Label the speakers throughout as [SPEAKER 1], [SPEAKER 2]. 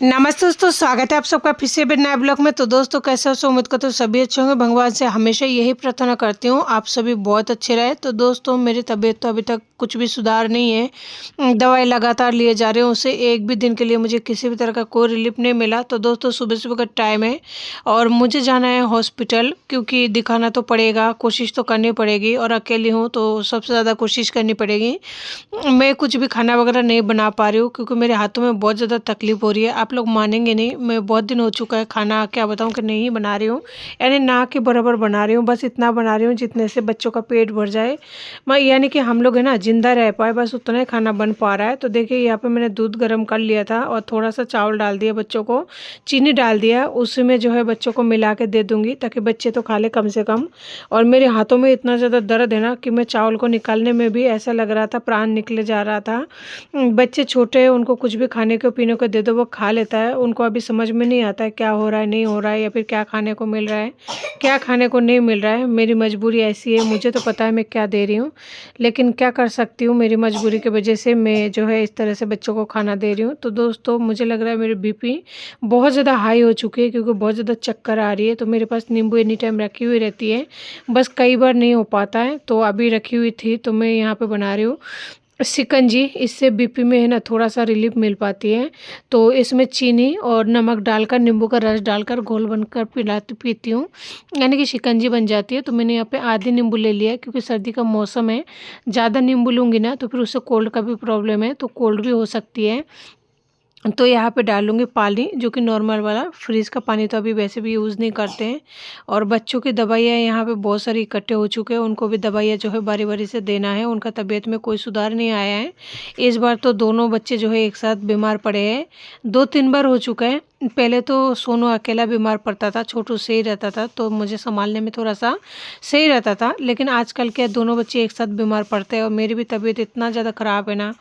[SPEAKER 1] नमस्ते दोस्तों, स्वागत है आप सबका फिर से एक नए ब्लॉग में। तो दोस्तों कैसे हो? उम्मीद करते हो सभी अच्छे होंगे। भगवान से हमेशा यही प्रार्थना करती हूँ आप सभी बहुत अच्छे रहे। तो दोस्तों मेरी तबीयत तो अभी तक कुछ भी सुधार नहीं है। दवाई लगातार लिए जा रही हूँ, उससे एक भी दिन के लिए मुझे किसी भी तरह का कोई रिलीफ नहीं मिला। तो दोस्तों सुबह सुबह का टाइम है और मुझे जाना है हॉस्पिटल, क्योंकि दिखाना तो पड़ेगा, कोशिश तो करनी पड़ेगी और अकेली हूँ तो सबसे ज़्यादा कोशिश करनी पड़ेगी। मैं कुछ भी खाना वगैरह नहीं बना पा रही हूँ क्योंकि मेरे हाथों में बहुत ज़्यादा तकलीफ हो रही है। आप लोग मानेंगे नहीं, मैं बहुत दिन हो चुका है खाना क्या बताऊँ कि नहीं बना रही हूँ, यानी ना के बराबर बना रही हूँ, बस इतना बना रही हूँ जितने से बच्चों का पेट भर जाए। मैं यानी कि हम लोग है ना जिंदा रह पाए, बस उतना ही खाना बन पा रहा है। तो देखिए यहाँ पे मैंने दूध गर्म कर लिया था और थोड़ा सा चावल डाल दिया, बच्चों को चीनी डाल दिया, उसमें जो है बच्चों को मिला के दे दूंगी ताकि बच्चे तो खा ले कम से कम। और मेरे हाथों में इतना ज़्यादा दर्द है ना कि मैं चावल को निकालने में भी ऐसा लग रहा था प्राण निकले जा रहा था। बच्चे छोटे हैं, उनको कुछ भी खाने को पीने को दे दो वो खा लेता है। उनको अभी समझ में नहीं आता है क्या हो रहा है नहीं हो रहा है, या फिर क्या खाने को मिल रहा है क्या खाने को नहीं मिल रहा है। मेरी मजबूरी ऐसी है, मुझे तो पता है मैं क्या दे रही हूँ, लेकिन क्या कर सकती हूँ, मेरी मजबूरी की वजह से मैं जो है इस तरह से बच्चों को खाना दे रही हूँ। तो दोस्तों मुझे लग रहा है मेरी बीपी बहुत ज़्यादा हाई हो चुकी है क्योंकि बहुत ज़्यादा चक्कर आ रही है। तो मेरे पास नींबू एनी टाइम रखी हुई रहती है, बस कई बार नहीं हो पाता है। तो अभी रखी हुई थी तो मैं यहाँ पे बना रही हूँ शिकंजी। इससे बीपी में है ना थोड़ा सा रिलीफ मिल पाती है। तो इसमें चीनी और नमक डालकर, नींबू का रस डालकर घोल बनकर पीती हूँ, यानी कि शिकंजी बन जाती है। तो मैंने यहाँ पे आधी नींबू ले लिया है क्योंकि सर्दी का मौसम है, ज़्यादा नींबू लूँगी ना तो फिर उससे कोल्ड का भी प्रॉब्लम है, तो कोल्ड भी हो सकती है। तो यहाँ पे डालूँगी पानी, जो कि नॉर्मल वाला, फ्रिज का पानी तो अभी वैसे भी यूज़ नहीं करते हैं। और बच्चों की दवाइयाँ यहाँ पे बहुत सारी इकट्ठे हो चुके हैं, उनको भी दवाइयाँ जो है बारी बारी से देना है। उनका तबीयत में कोई सुधार नहीं आया है। इस बार तो दोनों बच्चे जो है एक साथ बीमार पड़े हैं, 2-3 बार हो चुका है। पहले तो सोनू अकेला बीमार पड़ता था, छोटू सही रहता था तो मुझे संभालने में थोड़ा सा सही रहता था, लेकिन आजकल क्या दोनों बच्चे एक साथ बीमार पड़ते हैं और मेरी भी तबीयत इतना ज़्यादा ख़राब है ना,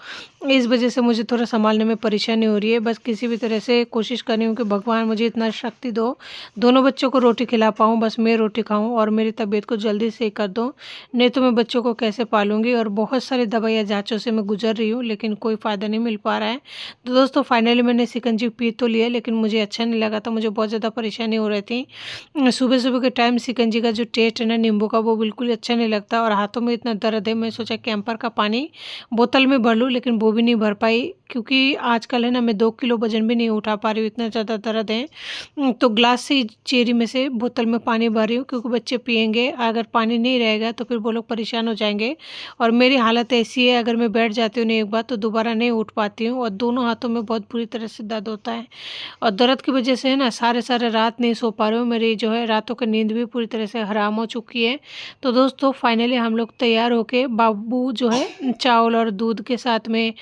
[SPEAKER 1] इस वजह से मुझे थोड़ा संभालने में परेशानी हो रही है। बस किसी भी तरह से कोशिश कर रही हूँ कि भगवान मुझे इतना शक्ति दो, दोनों बच्चों को रोटी खिला पाऊँ, बस मैं रोटी खाऊँ और मेरी तबीयत को जल्दी सही कर दो, नहीं तो मैं बच्चों को कैसे पालूंगी। और बहुत सारी दवाइयाँ जाँचों से मैं गुजर रही हूँ लेकिन कोई फ़ायदा नहीं मिल पा रहा है। तो दोस्तों फाइनली मैंने शिकंजी पी तो लिया, लेकिन मुझे अच्छा नहीं लगा था, मुझे बहुत ज़्यादा परेशानी हो रही थी। सुबह सुबह के टाइम शिकंजी का जो टेस्ट है ना नींबू का, वो बिल्कुल अच्छा नहीं लगता और हाथों में इतना दर्द है। मैं सोचा कैंपर का पानी बोतल में भर लूँ, लेकिन वो भी नहीं भर पाई क्योंकि आजकल है ना मैं 2 किलो वजन भी नहीं उठा पा रही हूँ, इतना ज़्यादा दर्द है। तो ग्लास से ही चेरी में से बोतल में पानी भर रही हूँ क्योंकि बच्चे पियेंगे, अगर पानी नहीं रहेगा तो फिर वो लोग परेशान हो जाएंगे। और मेरी हालत ऐसी है, अगर मैं बैठ जाती हूँ ना एक बार तो दोबारा नहीं उठ पाती हूँ और दोनों हाथों में बहुत बुरी तरह से दर्द होता है। और दर्द की वजह से है ना सारे सारे रात नहीं सो पा रही हूँ, मेरी जो है रातों की नींद भी पूरी तरह से हराम हो चुकी है। तो दोस्तों फाइनली हम लोग तैयार होके, बाबू जो है चावल और दूध के साथ में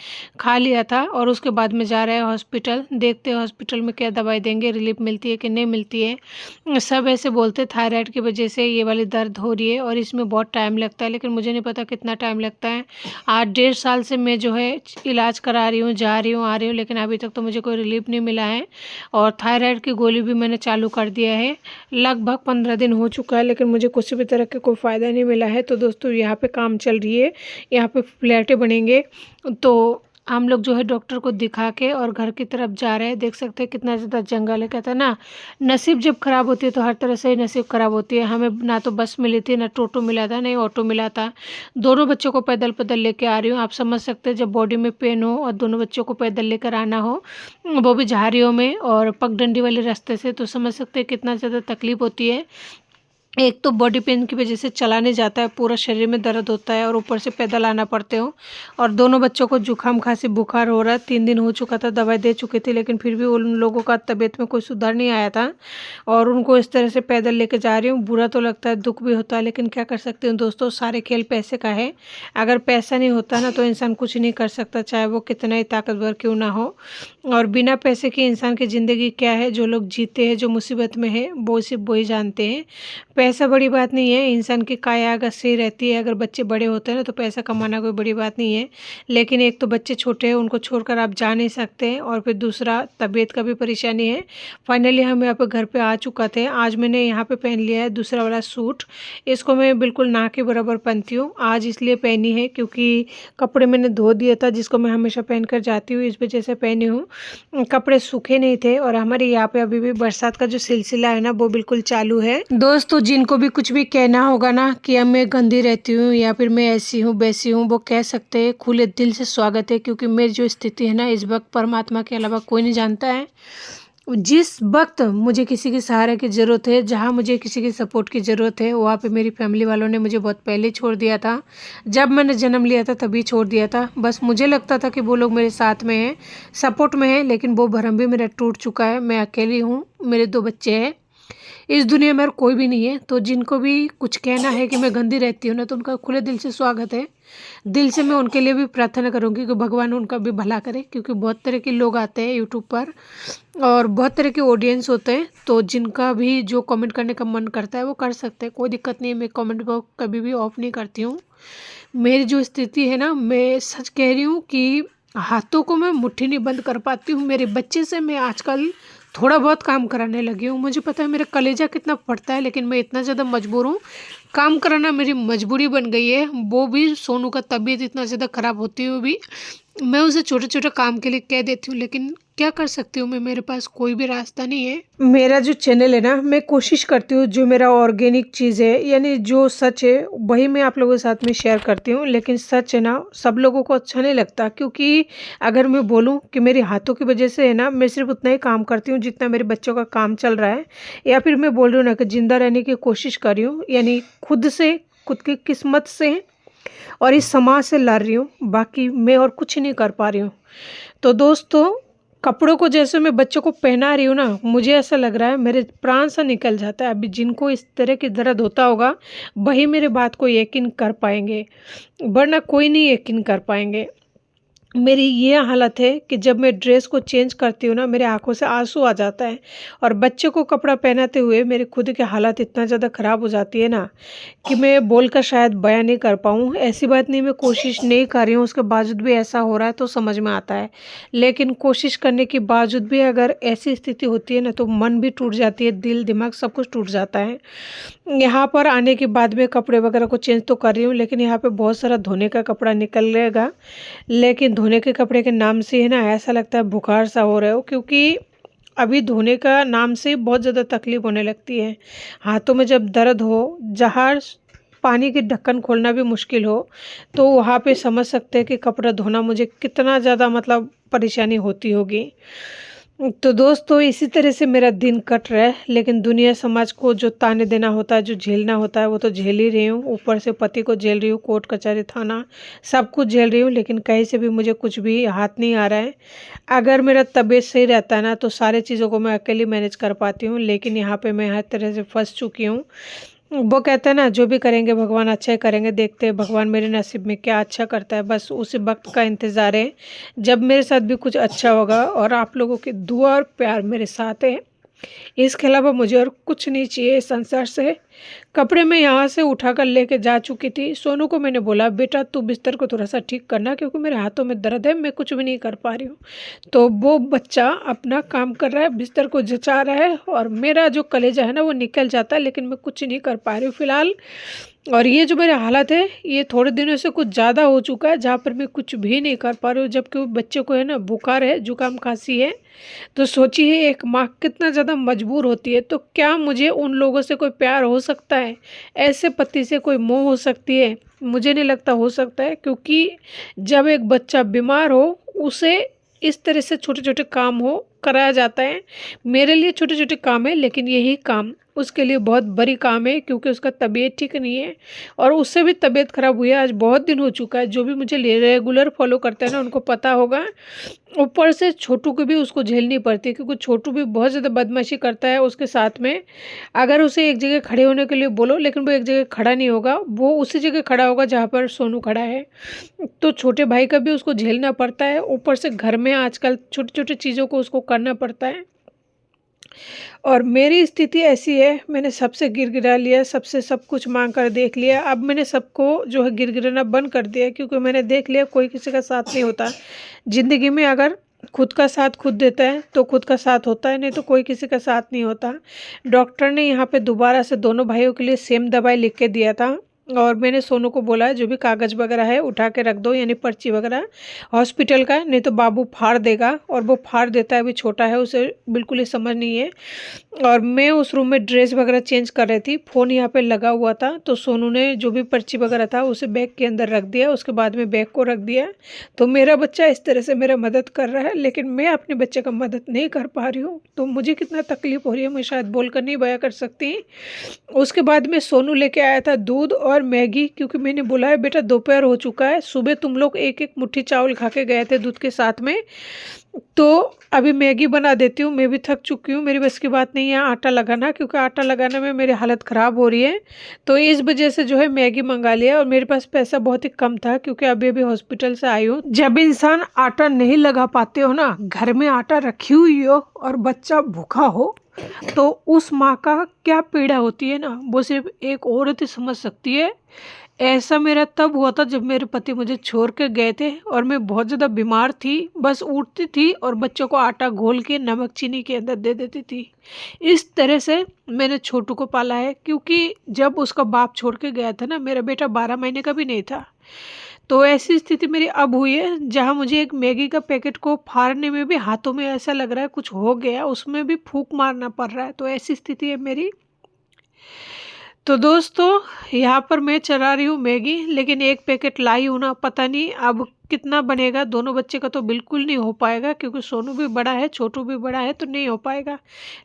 [SPEAKER 1] खा लिया था और उसके बाद में जा रहे हैं हॉस्पिटल। देखते हैं हॉस्पिटल में क्या दवाई देंगे, रिलीफ मिलती है कि नहीं मिलती है। सब ऐसे बोलते थायराइड की वजह से ये वाली दर्द हो रही है और इसमें बहुत टाइम लगता है, लेकिन मुझे नहीं पता कितना टाइम लगता है। 8-1.5 साल से मैं जो है इलाज करा रही हूँ, जा रही हूँ आ रही हूँ, लेकिन अभी तक तो मुझे कोई रिलीफ नहीं मिला है। और थायराइड की गोली भी मैंने चालू कर दिया है, लगभग 15 दिन हो चुका है, लेकिन मुझे किसी भी तरह का कोई फ़ायदा नहीं मिला है। तो दोस्तों यहाँ पे काम चल रही है, यहाँ पे फ्लैटें बनेंगे, तो हम लोग जो है डॉक्टर को दिखा के और घर की तरफ जा रहे हैं। देख सकते हैं कितना ज़्यादा जंगल है। कहता है ना नसीब जब ख़राब होती है तो हर तरह से ही नसीब ख़राब होती है। हमें ना तो बस मिली थी, ना टोटो मिला था, नहीं ऑटो मिला था। दोनों बच्चों को पैदल पैदल लेके आ रही हूँ। आप समझ सकते हैं जब बॉडी में पेन हो और दोनों बच्चों को पैदल लेकर आना हो, वो भी झाड़ियों में और पगडंडी वाले रास्ते से, तो समझ सकते हैं कितना ज़्यादा तकलीफ होती है। एक तो बॉडी पेन की वजह से चला नहीं जाता है, पूरा शरीर में दर्द होता है और ऊपर से पैदल आना पड़ते हो। और दोनों बच्चों को जुकाम खांसी बुखार हो रहा है, 3 दिन हो चुका था, दवाई दे चुकी थी, लेकिन फिर भी उन लोगों का तबीयत में कोई सुधार नहीं आया था। और उनको इस तरह से पैदल लेके जा रही हूँ, बुरा तो लगता है, दुख भी होता है, लेकिन क्या कर सकती हूँ दोस्तों, सारे खेल पैसे का है। अगर पैसा नहीं होता ना तो इंसान कुछ नहीं कर सकता, चाहे वो कितना ही ताकतवर क्यों ना हो। और बिना पैसे के इंसान की ज़िंदगी क्या है, जो लोग जीते हैं, जो मुसीबत में है, वो सिर्फ वही जानते हैं। पैसा बड़ी बात नहीं है, इंसान की काया अगर सही रहती है, अगर बच्चे बड़े होते हैं ना तो पैसा कमाना कोई बड़ी बात नहीं है। लेकिन एक तो बच्चे छोटे हैं, उनको छोड़कर आप जा नहीं सकते और फिर दूसरा तबीयत का भी परेशानी है। फाइनली हम यहाँ पे घर पे आ चुका थे। आज मैंने यहाँ पे पहन लिया है दूसरा वाला सूट। इसको मैं बिल्कुल ना के बराबर पहनती हूँ। आज इसलिए पहनी है क्योंकि कपड़े मैंने धो दिया था, जिसको मैं हमेशा पहन कर जाती हूँ, इस वजह से पहनी हूँ। कपड़े सूखे नहीं थे और हमारे यहाँ पे अभी भी बरसात का जो सिलसिला है ना वो बिल्कुल चालू है। दोस्तों जिनको भी कुछ भी कहना होगा ना कि अब मैं गंदी रहती हूँ या फिर मैं ऐसी हूँ वैसी हूँ, वो कह सकते हैं। खुले दिल से स्वागत है, क्योंकि मेरी जो स्थिति है ना इस वक्त परमात्मा के अलावा कोई नहीं जानता है। जिस वक्त मुझे किसी के सहारे की ज़रूरत है, जहाँ मुझे किसी की सपोर्ट की ज़रूरत है, वहाँ पे मेरी फैमिली वालों ने मुझे बहुत पहले छोड़ दिया था। जब मैंने जन्म लिया था तभी छोड़ दिया था। बस मुझे लगता था कि वो लोग मेरे साथ में हैं, सपोर्ट में हैं, लेकिन वो भरम भी मेरा टूट चुका है। मैं अकेली हूँ, मेरे 2 बच्चे हैं, इस दुनिया में और कोई भी नहीं है। तो जिनको भी कुछ कहना है कि मैं गंदी रहती हूँ ना, तो उनका खुले दिल से स्वागत है। दिल से मैं उनके लिए भी प्रार्थना करूँगी कि भगवान उनका भी भला करे, क्योंकि बहुत तरह के लोग आते हैं यूट्यूब पर और बहुत तरह के ऑडियंस होते हैं। तो जिनका भी जो कमेंट करने का मन करता है वो कर सकते हैं, कोई दिक्कत नहीं है। मैं कमेंट बॉक्स कभी भी ऑफ नहीं करती हूँ। मेरी जो स्थिति है ना, मैं सच कह रही हूँ कि हाथों को मैं मुट्ठी नहीं बंद कर पाती हूँ। मेरे बच्चे से मैं आजकल थोड़ा बहुत काम कराने लगी हूँ। मुझे पता है मेरा कलेजा कितना फटता है, लेकिन मैं इतना ज़्यादा मजबूर हूँ। काम कराना मेरी मजबूरी बन गई है। वो भी सोनू का तबीयत इतना ज़्यादा ख़राब होती हुई भी मैं उसे छोटे छोटे काम के लिए कह देती हूँ, लेकिन क्या कर सकती हूँ मैं, मेरे पास कोई भी रास्ता नहीं है। मेरा जो चैनल है ना, मैं कोशिश करती हूँ जो मेरा ऑर्गेनिक चीज़ है, यानी जो सच है वही मैं आप लोगों के साथ में शेयर करती हूँ। लेकिन सच है ना, सब लोगों को अच्छा नहीं लगता, क्योंकि अगर मैं बोलूँ कि मेरे हाथों की वजह से है ना, मैं सिर्फ उतना ही काम करती हूँ जितना मेरे बच्चों का काम चल रहा है। या फिर मैं बोल रही हूँ ना कि ज़िंदा रहने की कोशिश कर रही हूँ, यानी खुद से, खुद की किस्मत से और इस समाज से लड़ रही हूँ। बाकी मैं और कुछ नहीं कर पा रही हूँ। तो दोस्तों, कपड़ों को जैसे मैं बच्चों को पहना रही हूँ ना, मुझे ऐसा लग रहा है मेरे प्राण सा निकल जाता है। अभी जिनको इस तरह की दर्द होता होगा वही मेरे बात को यकीन कर पाएंगे, वरना कोई नहीं यकीन कर पाएंगे। मेरी ये हालत है कि जब मैं ड्रेस को चेंज करती हूँ ना, मेरे आंखों से आंसू आ जाता है। और बच्चे को कपड़ा पहनाते हुए मेरी खुद की हालत इतना ज़्यादा ख़राब हो जाती है ना कि मैं बोलकर शायद बयान नहीं कर पाऊँ। ऐसी बात नहीं, मैं कोशिश नहीं कर रही हूँ, उसके बावजूद भी ऐसा हो रहा है तो समझ में आता है। लेकिन कोशिश करने के बावजूद भी अगर ऐसी स्थिति होती है ना, तो मन भी टूट जाती है, दिल दिमाग सब कुछ टूट जाता है। यहाँ पर आने के बाद में कपड़े वगैरह को चेंज तो कर रही हूँ, लेकिन यहाँ पे बहुत सारा धोने का कपड़ा निकलेगा। लेकिन धोने के कपड़े के नाम से है ना, ऐसा लगता है बुखार सा हो रहा हो, क्योंकि अभी धोने का नाम से बहुत ज़्यादा तकलीफ होने लगती है। हाथों में जब दर्द हो, जहाँ पानी की ढक्कन खोलना भी मुश्किल हो, तो वहाँ पे समझ सकते हैं कि कपड़ा धोना मुझे कितना ज़्यादा मतलब परेशानी होती होगी। तो दोस्तों, इसी तरह से मेरा दिन कट रहा है। लेकिन दुनिया समाज को जो ताने देना होता है, जो झेलना होता है, वो तो झेल ही रही हूँ। ऊपर से पति को झेल रही हूँ, कोर्ट कचहरी थाना सब कुछ झेल रही हूँ, लेकिन कहीं से भी मुझे कुछ भी हाथ नहीं आ रहा है। अगर मेरा तबीयत सही रहता है ना, तो सारी चीज़ों को मैं अकेली मैनेज कर पाती हूँ, लेकिन यहाँ पे मैं हर तरह से फंस चुकी हूँ। वो कहते हैं ना, जो भी करेंगे भगवान अच्छा ही करेंगे, देखते हैं भगवान मेरे नसीब में क्या अच्छा करता है। बस उसी वक्त का इंतज़ार है जब मेरे साथ भी कुछ अच्छा होगा, और आप लोगों की दुआ और प्यार मेरे साथ है। इसके अलावा मुझे और कुछ नहीं चाहिए इस संसार से। कपड़े मैं यहाँ से उठाकर लेके जा चुकी थी। सोनू को मैंने बोला, बेटा तू बिस्तर को थोड़ा सा ठीक करना, क्योंकि मेरे हाथों में दर्द है, मैं कुछ भी नहीं कर पा रही हूँ। तो वो बच्चा अपना काम कर रहा है, बिस्तर को जचा रहा है, और मेरा जो कलेजा है ना वो निकल जाता है, लेकिन मैं कुछ नहीं कर पा रही हूँ फिलहाल। और ये जो मेरी हालत है, ये थोड़े दिनों से कुछ ज़्यादा हो चुका है, जहाँ पर मैं कुछ भी नहीं कर पा रही हूँ। जबकि वो बच्चे को है ना बुखार है, जुकाम खांसी है। तो सोचिए एक माँ कितना ज़्यादा मजबूर होती है। तो क्या मुझे उन लोगों से कोई प्यार हो सकता है? ऐसे पति से कोई मोह हो सकती है? मुझे नहीं लगता हो सकता है, क्योंकि जब एक बच्चा बीमार हो, उसे इस तरह से छोटे छोटे काम हो कराया जाता है। मेरे लिए छोटे छोटे काम है, लेकिन यही काम उसके लिए बहुत बड़ी काम है, क्योंकि उसका तबीयत ठीक नहीं है और उससे भी तबीयत ख़राब हुई है। आज बहुत दिन हो चुका है। जो भी मुझे रेगुलर फॉलो करते हैं ना, उनको पता होगा। ऊपर से छोटू को भी उसको झेलनी पड़ती है, क्योंकि छोटू भी बहुत ज़्यादा बदमाशी करता है उसके साथ में। अगर उसे एक जगह खड़े होने के लिए बोलो, लेकिन वो एक जगह खड़ा नहीं होगा, वो उसी जगह खड़ा होगा जहाँ पर सोनू खड़ा है। तो छोटे भाई का भी उसको झेलना पड़ता है। ऊपर से घर में आजकल छोटी छोटी चीज़ों को उसको करना पड़ता है। और मेरी स्थिति ऐसी है, मैंने सबसे गिड़गिड़ा लिया, सबसे सब कुछ माँग कर देख लिया। अब मैंने सबको जो है गिड़गिड़ाना बंद कर दिया, क्योंकि मैंने देख लिया कोई किसी का साथ नहीं होता। ज़िंदगी में अगर खुद का साथ खुद देता है तो खुद का साथ होता है, नहीं तो कोई किसी का साथ नहीं होता। डॉक्टर ने यहाँ पे दोबारा से दोनों भाइयों के लिए सेम दवाई लिख के दिया था, और मैंने सोनू को बोला है जो भी कागज़ वगैरह है उठा के रख दो, यानी पर्ची वगैरह हॉस्पिटल का, नहीं तो बाबू फाड़ देगा। और वो फाड़ देता है, अभी छोटा है, उसे बिल्कुल ही समझ नहीं है। और मैं उस रूम में ड्रेस वगैरह चेंज कर रही थी, फ़ोन यहाँ पे लगा हुआ था, तो सोनू ने जो भी पर्ची वगैरह था उसे बैग के अंदर रख दिया, उसके बाद में बैग को रख दिया। तो मेरा बच्चा इस तरह से मेरा मदद कर रहा है, लेकिन मैं अपने बच्चे का मदद नहीं कर पा रही हूँ। तो मुझे कितना तकलीफ़ हो रही है, मैं शायद बोल कर नहीं बयां कर सकती। उसके बाद में सोनू लेके आया था दूध और मैगी, क्योंकि मैंने बोला है बेटा दोपहर हो चुका है, सुबह तुम लोग एक एक मुट्ठी चावल खा के गए थे दूध के साथ में, तो अभी मैगी बना देती हूँ। मैं भी थक चुकी हूँ, मेरी बस की बात नहीं है आटा लगाना, क्योंकि आटा लगाने में मेरी हालत ख़राब हो रही है। तो इस वजह से जो है मैगी मंगा लिया, और मेरे पास पैसा बहुत ही कम था, क्योंकि अभी अभी हॉस्पिटल से आई हूँ। जब इंसान आटा नहीं लगा पाते हो ना, घर में आटा रखी हुई हो और बच्चा भूखा हो, तो उस माँ का क्या पीड़ा होती है ना, वो सिर्फ एक औरत ही समझ सकती है। ऐसा मेरा तब हुआ था जब मेरे पति मुझे छोड़ के गए थे, और मैं बहुत ज़्यादा बीमार थी, बस उठती थी और बच्चों को आटा घोल के नमक चीनी के अंदर दे देती थी। इस तरह से मैंने छोटू को पाला है, क्योंकि जब उसका बाप छोड़ के गया था ना, मेरा बेटा 12 महीने का भी नहीं था। तो ऐसी स्थिति मेरी अब हुई है, जहाँ मुझे एक मैगी का पैकेट को फाड़ने में भी हाथों में ऐसा लग रहा है कुछ हो गया, उसमें भी फूंक मारना पड़ रहा है। तो ऐसी स्थिति है मेरी। तो दोस्तों, यहाँ पर मैं चला रही हूँ मैगी, लेकिन एक पैकेट लाई हूँ ना, पता नहीं अब कितना बनेगा। दोनों बच्चे का तो बिल्कुल नहीं हो पाएगा, क्योंकि सोनू भी बड़ा है, छोटू भी बड़ा है, तो नहीं हो पाएगा।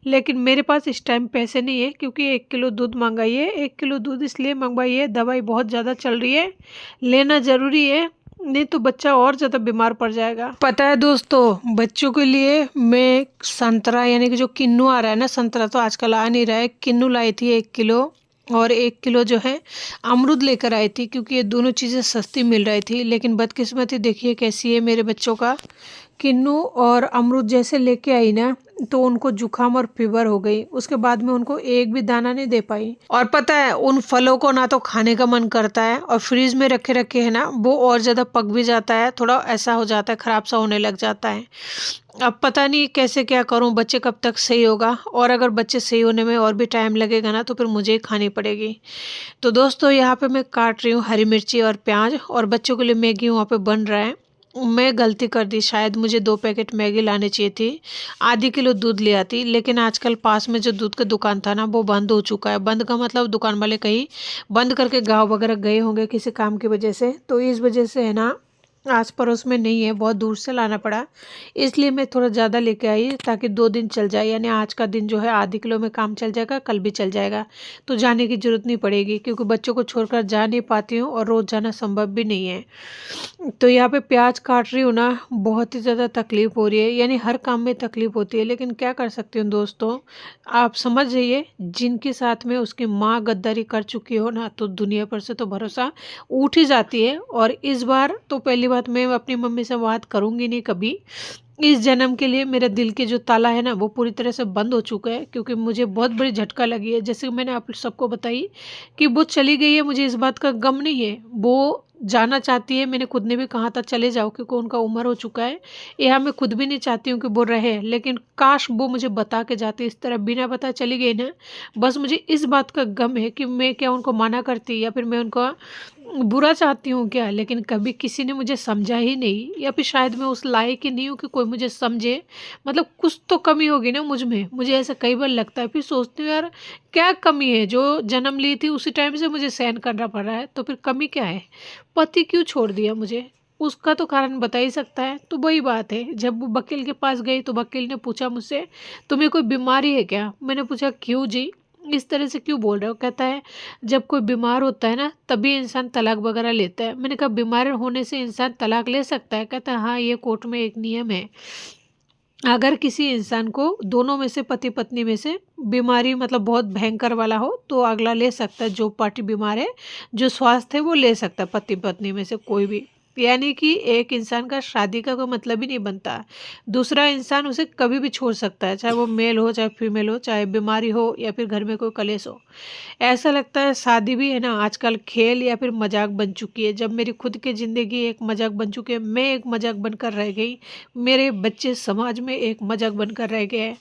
[SPEAKER 1] लेकिन मेरे पास इस टाइम पैसे नहीं है, क्योंकि 1 किलो दूध मंगाइए। 1 किलो दूध इसलिए मंगवाइए, दवाई बहुत ज़्यादा चल रही है, लेना ज़रूरी है, नहीं तो बच्चा और ज़्यादा बीमार पड़ जाएगा। पता है दोस्तों, बच्चों के लिए मैं संतरा, यानी कि जो किन्नू आ रहा है ना, संतरा तो आजकल आ नहीं रहा है, किन्नू लाई थी 1 किलो, और 1 किलो जो है अमरूद लेकर आई थी, क्योंकि ये दोनों चीज़ें सस्ती मिल रही थी। लेकिन बदकिस्मती देखिए कैसी है मेरे बच्चों का, किन्नू और अमरूद जैसे लेके आई ना, तो उनको जुकाम और फीवर हो गई। उसके बाद में उनको एक भी दाना नहीं दे पाई। और पता है, उन फलों को ना तो खाने का मन करता है, और फ्रीज में रखे रखे है ना, वो और ज़्यादा पक भी जाता है, थोड़ा ऐसा हो जाता है, ख़राब सा होने लग जाता है। अब पता नहीं कैसे क्या करूं, बच्चे कब तक सही होगा, और अगर बच्चे सही होने में और भी टाइम लगेगा ना, तो फिर मुझे ही खानी पड़ेगी। तो दोस्तों, यहाँ पे मैं काट रही हूँ हरी मिर्ची और प्याज, और बच्चों के लिए मैगी वहाँ पे बन रहा है। मैं गलती कर दी, शायद मुझे 2 पैकेट मैगी लाने चाहिए थी, आधी किलो दूध ले आती। लेकिन आजकल पास में जो दूध का दुकान था ना, वो बंद हो चुका है। बंद का मतलब दुकान वाले कहीं बंद करके गाँव वगैरह गए होंगे किसी काम की वजह से, तो इस वजह से है ना, आस पड़ोस में नहीं है, बहुत दूर से लाना पड़ा। इसलिए मैं थोड़ा ज़्यादा लेके आई, ताकि 2 दिन चल जाए, यानी आज का दिन जो है आधी किलो में काम चल जाएगा, कल भी चल जाएगा, तो जाने की ज़रूरत नहीं पड़ेगी, क्योंकि बच्चों को छोड़कर जा नहीं पाती हूँ, और रोज़ जाना संभव भी नहीं है। तो यहाँ पे प्याज काट रही हूँ ना, बहुत ही ज़्यादा तकलीफ़ हो रही है, यानी हर काम में तकलीफ़ होती है, लेकिन क्या कर सकती हूँ दोस्तों। आप समझ जाइए, जिनके साथ में उसकी माँ गद्दारी कर चुकी हो ना, तो दुनिया पर से तो भरोसा उठ ही जाती है। और इस बार तो पहली बात, मैं अपनी मम्मी से बात करूँगी नहीं कभी। इस जन्म के लिए मेरे दिल के जो ताला है ना, वो पूरी तरह से बंद हो चुका है, क्योंकि मुझे बहुत बड़ी झटका लगी है। जैसे मैंने आप सबको बताई कि वो चली गई है, मुझे इस बात का गम नहीं है, वो जाना चाहती है। मैंने खुद ने भी कहा था चले जाओ, क्योंकि उनका उम्र हो चुका है। यहाँ मैं खुद भी नहीं चाहती हूँ कि वो रहे, लेकिन काश वो मुझे बता के जाती। इस तरह बिना बता चली गई ना, बस मुझे इस बात का गम है कि मैं क्या उनको मना करती, या फिर मैं उनका बुरा चाहती हूँ क्या। लेकिन कभी किसी ने मुझे समझा ही नहीं, या फिर शायद मैं उस लायक ही नहीं हूँ कि कोई मुझे समझे। मतलब कुछ तो कमी होगी ना मुझ में, मुझे ऐसा कई बार लगता है। फिर सोचती हूँ यार, क्या कमी है, जो जन्म ली थी उसी टाइम से मुझे सहन करना पड़ रहा है, तो फिर कमी क्या है। पति क्यों छोड़ दिया मुझे, उसका तो कारण बता ही सकता है। तो वही बात है, जब वो वकील के पास गई, तो वकील ने पूछा मुझसे, तुम्हें कोई बीमारी है क्या। मैंने पूछा क्यों जी, इस तरह से क्यों बोल रहे हो। कहता है जब कोई बीमार होता है ना, तभी इंसान तलाक वगैरह लेता है। मैंने कहा बीमार होने से इंसान तलाक ले सकता है। कहता है हाँ, ये कोर्ट में एक नियम है, अगर किसी इंसान को दोनों में से, पति पत्नी में से बीमारी मतलब बहुत भयंकर वाला हो, तो अगला ले सकता है। जो पार्टी बीमार है, जो स्वास्थ्य है, वो ले सकता है, पति पत्नी में से कोई भी। यानी कि एक इंसान का शादी का कोई मतलब ही नहीं बनता। दूसरा इंसान उसे कभी भी छोड़ सकता है, चाहे वो मेल हो, चाहे फीमेल हो, चाहे बीमारी हो या फिर घर में कोई कलेश हो। ऐसा लगता है शादी भी है ना आजकल खेल या फिर मजाक बन चुकी है। जब मेरी खुद की ज़िंदगी एक मजाक बन चुकी है, मैं एक मजाक बनकर रह गई, मेरे बच्चे समाज में एक मजाक बनकर रह गए हैं।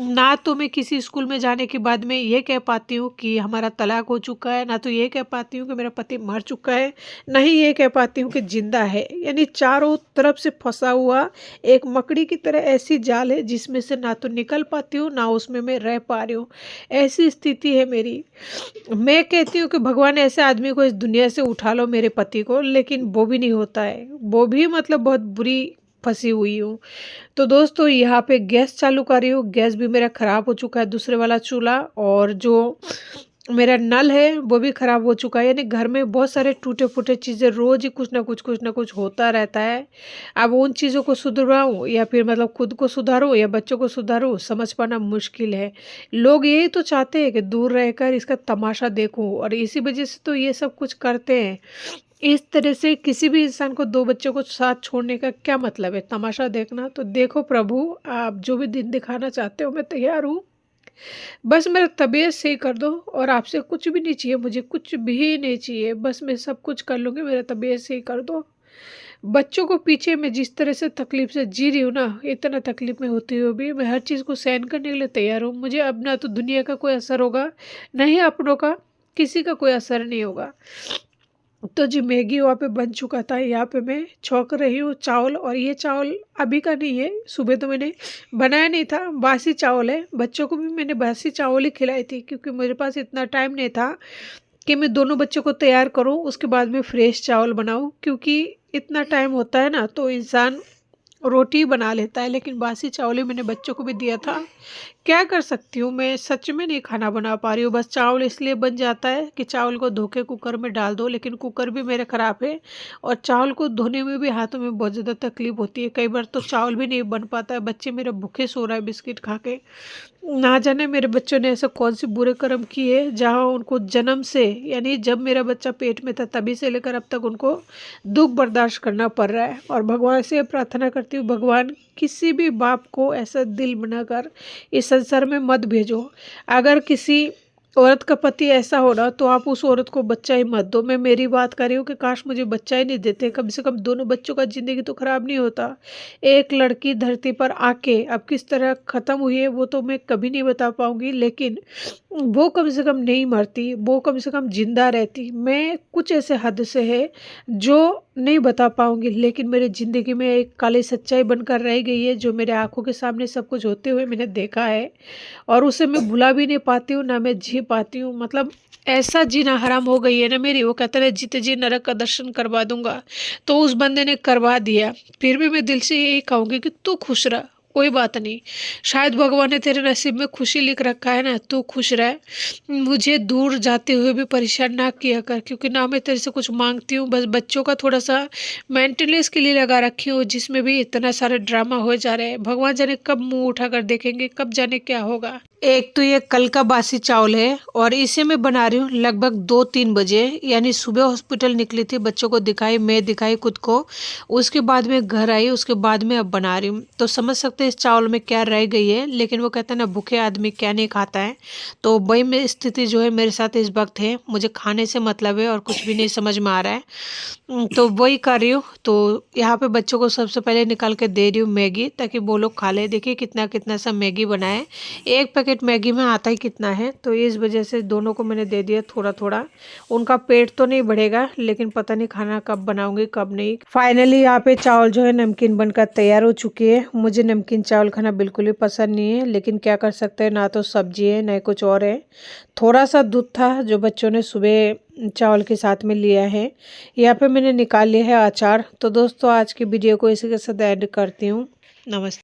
[SPEAKER 1] ना तो मैं किसी स्कूल में जाने के बाद में ये कह पाती हूँ कि हमारा तलाक हो चुका है, ना तो ये कह पाती हूँ कि मेरा पति मर चुका है, नहीं ये कह पाती हूँ कि जिंदा है। यानी चारों तरफ से फंसा हुआ एक मकड़ी की तरह ऐसी जाल है जिसमें से ना तो निकल पाती हूँ, ना उसमें मैं रह पा रही हूँ। ऐसी स्थिति है मेरी। मैं कहती हूँ कि भगवान ऐसे आदमी को इस दुनिया से उठा लो, मेरे पति को, लेकिन वो भी नहीं होता है। वो भी मतलब बहुत बुरी फंसी हुई हूँ। तो दोस्तों यहाँ पे गैस चालू कर रही हूँ, गैस भी मेरा ख़राब हो चुका है, दूसरे वाला चूल्हा, और जो मेरा नल है वो भी ख़राब हो चुका है। यानी घर में बहुत सारे टूटे फूटे चीज़ें, रोज़ ही कुछ ना कुछ होता रहता है। अब उन चीज़ों को सुधरवाऊँ या फिर मतलब खुद को सुधारूँ या बच्चों को सुधारूँ, समझ पाना मुश्किल है। लोग यही तो चाहते हैं कि दूर रहकर इसका तमाशा देखूँ, और इसी वजह से तो ये सब कुछ करते हैं। इस तरह से किसी भी इंसान को 2 बच्चों को साथ छोड़ने का क्या मतलब है? तमाशा देखना? तो देखो प्रभु, आप जो भी दिन दिखाना चाहते हो मैं तैयार हूँ। बस मेरा तबीयत सही कर दो, और आपसे कुछ भी नहीं चाहिए, मुझे कुछ भी नहीं चाहिए। बस मैं सब कुछ कर लूँगी, मेरा तबीयत सही कर दो। बच्चों को पीछे मैं जिस तरह से तकलीफ़ से जी रही हूँ ना, इतना तकलीफ़ में होते हुए भी मैं हर चीज़ को सहन करने के लिए तैयार हूँ। मुझे अब ना तो दुनिया का कोई असर होगा, ना ही अपनों का, किसी का कोई असर नहीं होगा। तो जी मैगी वहाँ पे बन चुका था, यहाँ पे मैं छौंक रही हूँ चावल, और ये चावल अभी का नहीं है, सुबह तो मैंने बनाया नहीं था, बासी चावल है। बच्चों को भी मैंने बासी चावल ही खिलाई थी, क्योंकि मेरे पास इतना टाइम नहीं था कि मैं दोनों बच्चों को तैयार करूँ, उसके बाद में फ्रेश चावल बनाऊँ। क्योंकि इतना टाइम होता है ना तो इंसान रोटी बना लेता है, लेकिन बासी चावल ही मैंने बच्चों को भी दिया था। क्या कर सकती हूँ, मैं सच में नहीं खाना बना पा रही हूँ। बस चावल इसलिए बन जाता है कि चावल को धो के कुकर में डाल दो, लेकिन कुकर भी मेरा ख़राब है, और चावल को धोने में भी हाथों में बहुत ज़्यादा तकलीफ होती है। कई बार तो चावल भी नहीं बन पाता है। बच्चे मेरे भूखे सो रहा है बिस्किट खा के। ना जाने मेरे बच्चों ने ऐसे कौन से बुरे कर्म किए, जहाँ उनको जन्म से, यानी जब मेरा बच्चा पेट में था तभी से लेकर अब तक उनको दुख बर्दाश्त करना पड़ रहा है। और भगवान से प्रार्थना करती हूँ, भगवान किसी भी बाप को ऐसा दिल बनाकर इस संसार में मत भेजो। अगर किसी औरत का पति ऐसा हो ना, तो आप उस औरत को बच्चा ही मत दो। मैं मेरी बात कर रही हूँ कि काश मुझे बच्चा ही नहीं देते, कम से कम दोनों बच्चों का ज़िंदगी तो ख़राब नहीं होता। एक लड़की धरती पर आके अब किस तरह ख़त्म हुई है वो तो मैं कभी नहीं बता पाऊँगी, लेकिन वो कम से कम नहीं मरती, वो कम से कम जिंदा रहती। मैं कुछ ऐसे हद से है जो नहीं बता पाऊँगी, लेकिन मेरी ज़िंदगी में एक काली सच्चाई बनकर रह गई है, जो मेरे आँखों के सामने सब कुछ होते हुए मैंने देखा है, और उसे मैं भुला भी नहीं पाती हूँ, ना मैं जी पाती हूँ। मतलब ऐसा जीना हराम हो गई है ना मेरी। वो कहते हैं जीते जी नरक का दर्शन करवा दूंगा, तो उस बंदे ने करवा दिया। फिर भी मैं दिल से यही कहूँगी कि तू खुश रह, कोई बात नहीं। शायद भगवान ने तेरे नसीब में खुशी लिख रखा है ना, तू खुश रह। मुझे दूर जाते हुए भी परेशान ना किया कर, क्योंकि ना मैं तेरे से कुछ मांगती हूँ। बस बच्चों का थोड़ा सा मेंटेनेंस के लिए लगा रखी हूँ, जिसमें भी इतना सारे ड्रामा हो जा रहे हैं। भगवान जाने कब मुंह उठाकर देखेंगे, कब जाने क्या होगा। एक तो ये कल का बासी चावल है, और इसे मैं बना रही हूँ लगभग 2-3 बजे। यानी सुबह हॉस्पिटल निकली थी, बच्चों को दिखाई, मैं दिखाई खुद को, उसके बाद में घर आई, उसके बाद में अब बना रही हूँ। तो समझ सकते हैं इस चावल में क्या रह गई है। लेकिन वो कहते हैं ना, भूखे आदमी क्या नहीं खाता है। तो वही में स्थिति जो है मेरे साथ इस वक्त है। मुझे खाने से मतलब है और कुछ भी नहीं समझ में आ रहा है। तो वही कर रही हूँ। तो यहाँ पे बच्चों को सबसे पहले निकाल के दे रही हूँ मैगी, ताकि वो लोग खा ले। देखिए कितना कितना सा मैगी बनाए, एक पैकेट मैगी में आता ही कितना है। तो इस वजह से दोनों को मैंने दे दिया थोड़ा थोड़ा। उनका पेट तो नहीं बढ़ेगा, लेकिन पता नहीं खाना कब बनाऊंगी कब नहीं। फाइनली यहाँ पे चावल जो है नमकीन बनकर तैयार हो चुकी है। मुझे नमकीन चावल खाना बिल्कुल ही पसंद नहीं है, लेकिन क्या कर सकते हैं, ना तो सब्जी है ना कुछ और है। थोड़ा सा दूध था जो बच्चों ने सुबह चावल के साथ में लिया है। यहाँ पे मैंने निकाल लिया है अचार। तो दोस्तों आज की वीडियो को इसी के साथ एंड करती हूँ। नमस्ते।